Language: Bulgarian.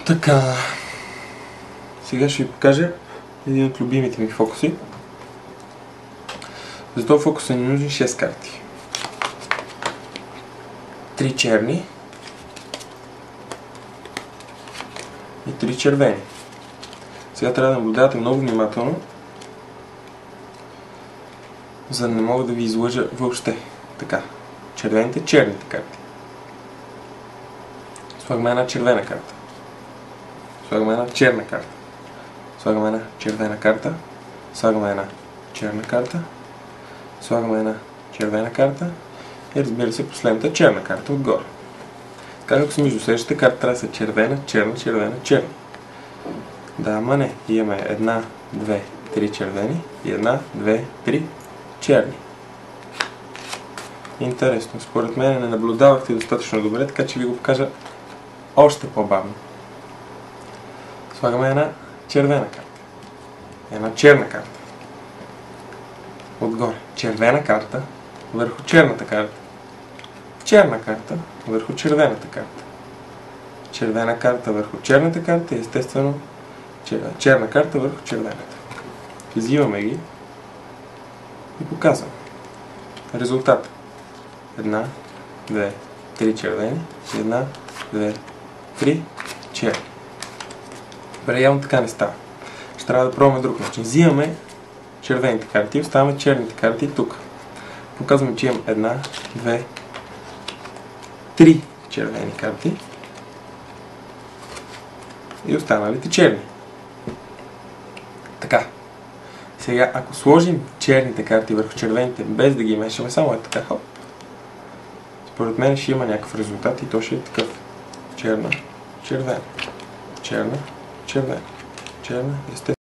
Така, сега ще ви покажа един от любимите ми фокуси. За този фокус са ни нужни 6 карти. 3 черни и 3 червени. Сега трябва да наблюдавате много внимателно, за да не мога да ви излъжа въобще. Така, червените, черните карти. Слагаме една червена карта. Слагаме една черна карта. Слагаме една червена карта. Слагаме една черна карта. Слагаме една червена карта. И разбира се, последната черна карта отгоре. Така, ако се между следващите карти трябва да са червена, черна, червена, черна. Да, ама не. Имаме една, две, три червени и една, две, три черни. Интересно. Според мен не наблюдавахте достатъчно добре, така че ви го покажа още по-бавно. Слагаме една червена карта. Една черна карта. Отгоре. Червена карта върху черната карта. Черна карта върху червената карта. Червена карта върху черната карта и естествено черна карта върху червената. Взимаме ги и показвам. Резултат. Една, две, три червени и една, две, три черни. Добре, явно така не става. Ще трябва да пробваме друг начин. Взимаме червените карти и оставяме черните карти тук. Показваме, че имам една, две, три червени карти и останалите черни. Така. Сега, ако сложим черните карти върху червените, без да ги мешаме, само е така, хоп. Според мен ще има някакъв резултат и то ще е такъв. Черна, червена, черна, червена, черна, естествено.